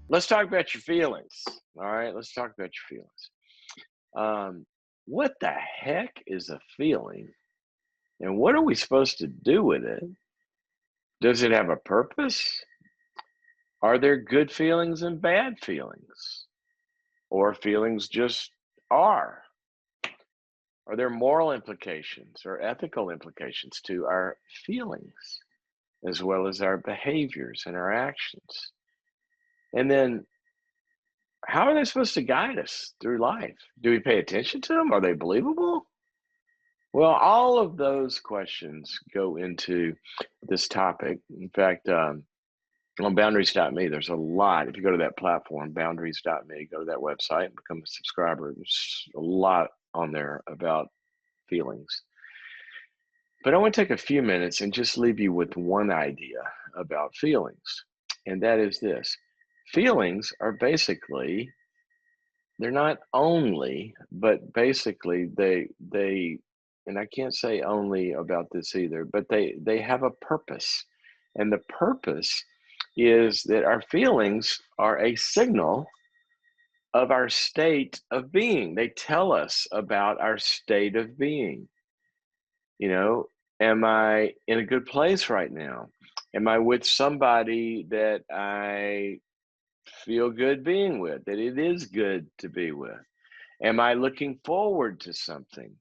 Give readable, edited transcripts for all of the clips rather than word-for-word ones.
let's talk about your feelings. All right, let's talk about your feelings. What the heck is a feeling, and what are we supposed to do with it? Does it have a purpose? Are there good feelings and bad feelings? Or feelings just are? Are there moral implications or ethical implications to our feelings, as well as our behaviors and our actions? And then, how are they supposed to guide us through life? Do we pay attention to them? Are they believable? Well, all of those questions go into this topic. In fact, on boundaries.me, there's a lot. If you go to that platform, boundaries.me, go to that website and become a subscriber. There's a lot on there about feelings. But I want to take a few minutes and just leave you with one idea about feelings. And that is this: feelings are basically, they're not only, but basically and I can't say only about this either, but they have a purpose. And the purpose is that our feelings are a signal of our state of being. They tell us about our state of being. You know, am I in a good place right now? Am I with somebody that I feel good being with, that it is good to be with? Am I looking forward to something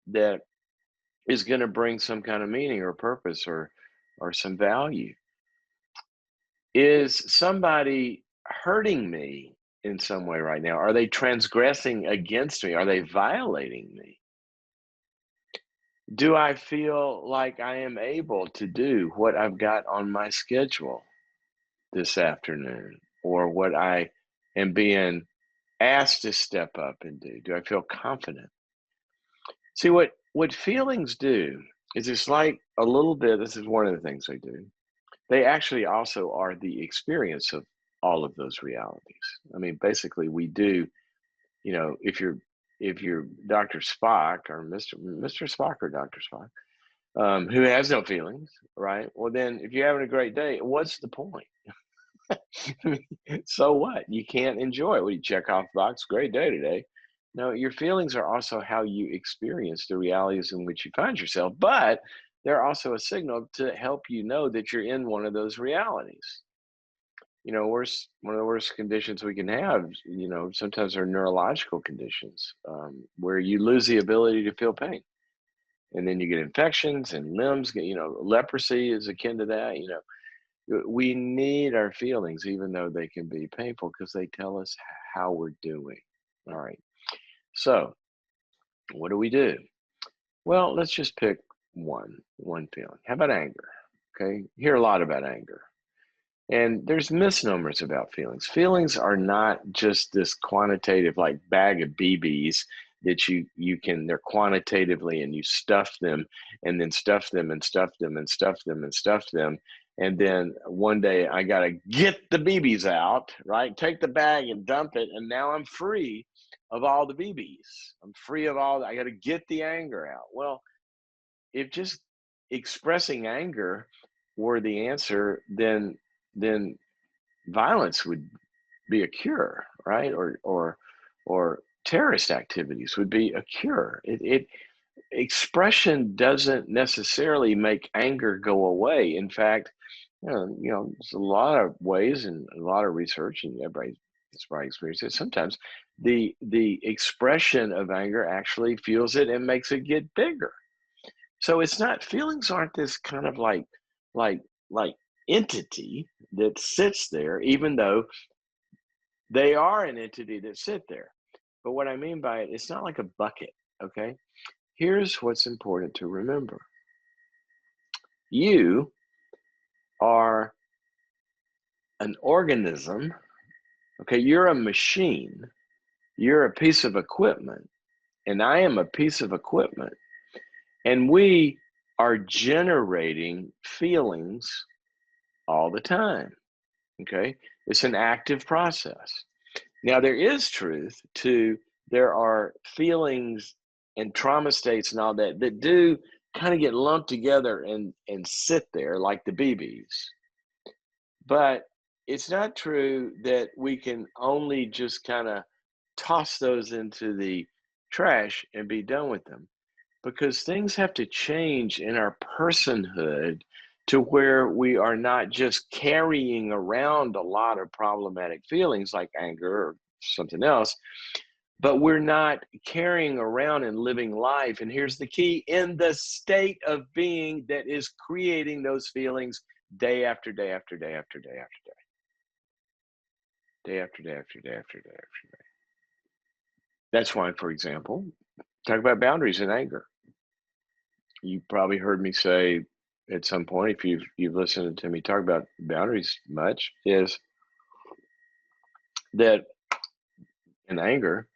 that is going to bring some kind of meaning or purpose or some value? Is somebody hurting me in some way right now? Are they transgressing against me? Are they violating me? Do I feel like I am able to do what I've got on my schedule this afternoon, or what I am being asked to step up and do? Do I feel confident? See, what feelings do is, it's like a little bit, this is one of the things they do. They actually also are the experience of all of those realities. I mean, basically, we do, if you're Dr. Spock or Mr. Spock or Dr. Spock, who has no feelings, right? Well, then if you're having a great day, what's the point? So what? You can't enjoy it. Well, you check off the box, great day today. No, your feelings are also how you experience the realities in which you find yourself, but they're also a signal to help you know that you're in one of those realities. One of the worst conditions we can have, sometimes are neurological conditions, where you lose the ability to feel pain. And then you get infections and limbs get, leprosy is akin to that. We need our feelings, even though they can be painful, because they tell us how we're doing. All right. So, what do we do? Well, let's just pick one feeling. How about anger? Okay. You hear a lot about anger. And there's misnomers about feelings. Feelings are not just this quantitative, like, bag of BBs that they're quantitatively, and you stuff them and then stuff them and stuff them and stuff them and stuff them. And then one day I got to get the BBs out, right? Take the bag and dump it. And now I'm free of all the BBs. I'm free of I got to get the anger out. Well, if just expressing anger were the answer, then violence would be a cure, right? Or terrorist activities would be a cure. It expression doesn't necessarily make anger go away. In fact, there's a lot of ways and a lot of research, and it's my experience, that sometimes the expression of anger actually fuels it and makes it get bigger. So it's not, feelings aren't this kind of like like entity that sits there, even though they are an entity that sit there. But what I mean by it, it's not like a bucket, okay? Here's what's important to remember. You are an organism, okay? You're a machine. You're a piece of equipment, and I am a piece of equipment. And we are generating feelings all the time, okay? It's an active process. Now, there is truth to, there are feelings and trauma states and all that do kind of get lumped together and sit there like the BBs. But it's not true that we can only just kind of toss those into the trash and be done with them, because things have to change in our personhood to where we are not just carrying around a lot of problematic feelings like anger or something else, but we're not carrying around and living life. And here's the key: in the state of being that is creating those feelings day after day after day after day after day, day after day after day after day after day. That's why, for example, talk about boundaries and anger. You probably heard me say at some point, if you've listened to me talk about boundaries much, is that in anger,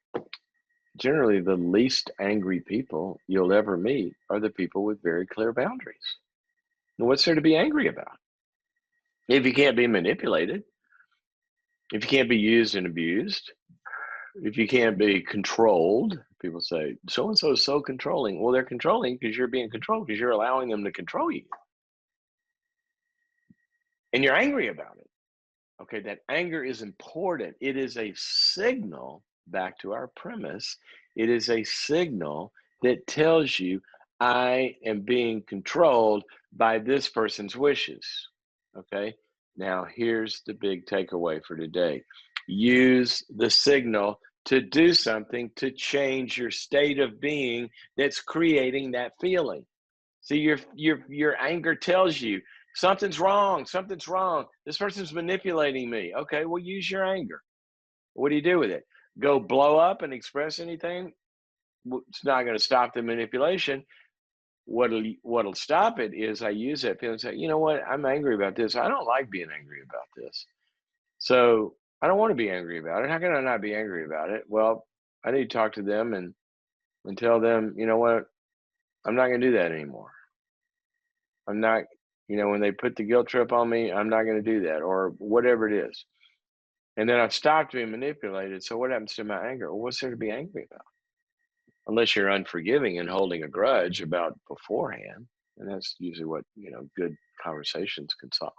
generally the least angry people you'll ever meet are the people with very clear boundaries. And what's there to be angry about? If you can't be manipulated, if you can't be used and abused, if you can't be controlled, people say, so and so is so controlling. Well, they're controlling because you're being controlled, because you're allowing them to control you. And you're angry about it. Okay, that anger is important. It is a signal, back to our premise, it is a signal that tells you, I am being controlled by this person's wishes. Okay, now here's the big takeaway for today: use the signal to do something to change your state of being that's creating that feeling. See, your anger tells you something's wrong, something's wrong. This person's manipulating me. Okay, well, use your anger. What do you do with it? Go blow up and express anything? It's not going to stop the manipulation. What'll stop it is I use that feeling and say, you know what? I'm angry about this. I don't like being angry about this. So I don't want to be angry about it. How can I not be angry about it? Well, I need to talk to them and tell them, you know what? I'm not going to do that anymore. I'm not, when they put the guilt trip on me, I'm not going to do that, or whatever it is. And then I've stopped being manipulated. So what happens to my anger? Well, what's there to be angry about? Unless you're unforgiving and holding a grudge about beforehand. And that's usually what, good conversations can solve.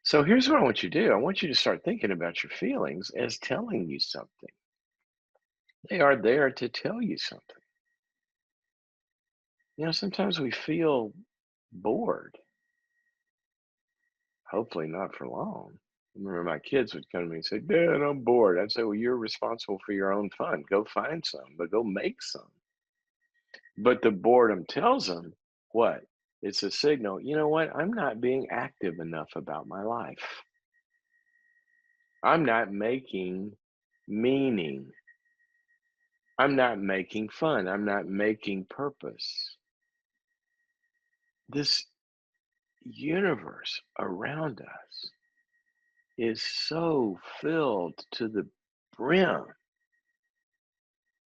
So here's what I want you to do. I want you to start thinking about your feelings as telling you something. They are there to tell you something. Sometimes we feel bored. Hopefully not for long. I remember my kids would come to me and say, Dad, I'm bored. I'd say, well, you're responsible for your own fun. Go find some, but go make some. But the boredom tells them what? It's a signal. You know what? I'm not being active enough about my life. I'm not making meaning. I'm not making fun. I'm not making purpose. This universe around us is so filled to the brim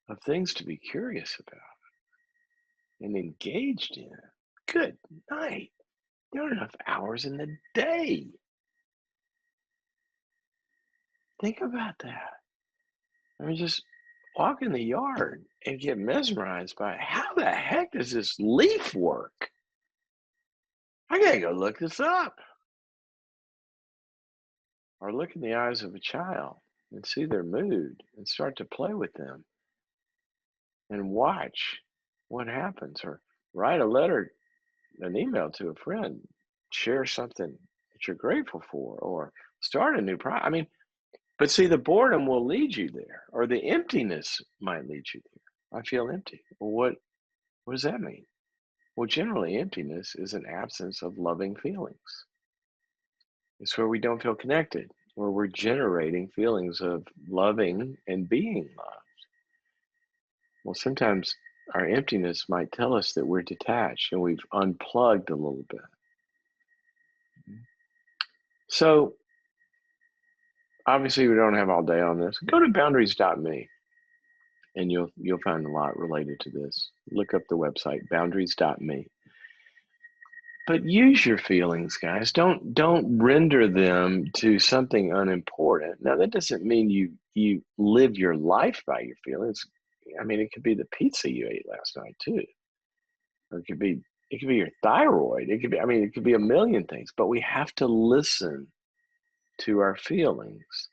of things to be curious about and engaged in. Good night. There aren't enough hours in the day. Think about that. I mean, just walk in the yard and get mesmerized by how the heck does this leaf work? I gotta go look this up. Or look in the eyes of a child and see their mood and start to play with them and watch what happens. Or write a letter, an email to a friend, share something that you're grateful for, or start a new project. I mean, but see, the boredom will lead you there, or the emptiness might lead you there. I feel empty. Well, what does that mean? Well, generally, emptiness is an absence of loving feelings. It's where we don't feel connected, where we're generating feelings of loving and being loved. Well, sometimes our emptiness might tell us that we're detached and we've unplugged a little bit. So obviously we don't have all day on this. Go to boundaries.me and you'll find a lot related to this. Look up the website, boundaries.me. But use your feelings, guys. Don't render them to something unimportant. Now that doesn't mean you live your life by your feelings. I mean, it could be the pizza you ate last night too. Or it could be your thyroid. It could be a million things, but we have to listen to our feelings.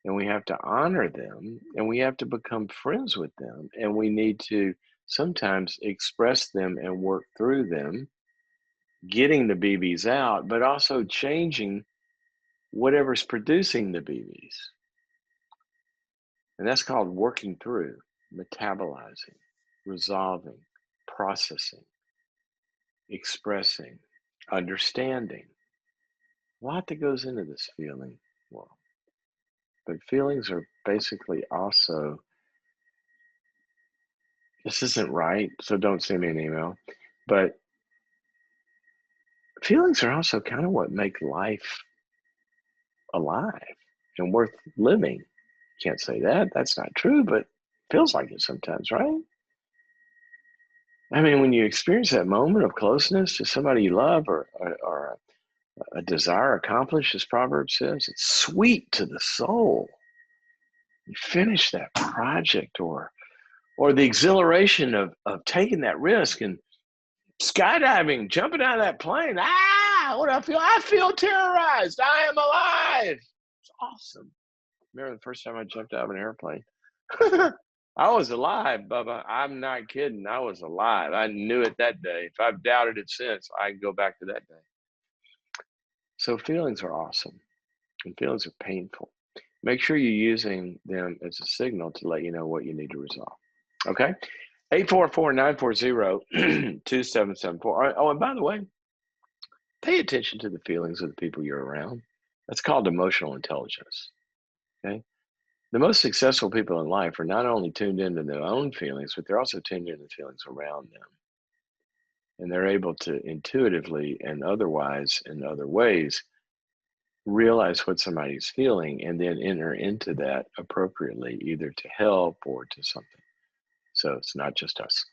And we have to honor them, and we have to become friends with them. And we need to sometimes express them and work through them, getting the BBs out, but also changing whatever's producing the BBs. And that's called working through, metabolizing, resolving, processing, expressing, understanding. A lot that goes into this feeling world. But feelings are basically also, this isn't right, so don't send me an email, but feelings are also kind of what make life alive and worth living. Can't say that, that's not true, but feels like it sometimes, right? I mean, when you experience that moment of closeness to somebody you love, or a desire accomplished, as Proverbs says, it's sweet to the soul. You finish that project, or the exhilaration of taking that risk and skydiving, jumping out of that plane. What do I feel? I feel terrorized. I am alive. It's awesome. Remember the first time I jumped out of an airplane? I was alive, Bubba. I'm not kidding. I was alive. I knew it that day. If I've doubted it since, I can go back to that day. So feelings are awesome, and feelings are painful. Make sure you're using them as a signal to let you know what you need to resolve. Okay? 844-940-2774. Oh, and by the way, pay attention to the feelings of the people you're around. That's called emotional intelligence. Okay? The most successful people in life are not only tuned into their own feelings, but they're also tuned into the feelings around them. And they're able to intuitively and otherwise, in other ways, realize what somebody's feeling and then enter into that appropriately, either to help or to something. So it's not just us.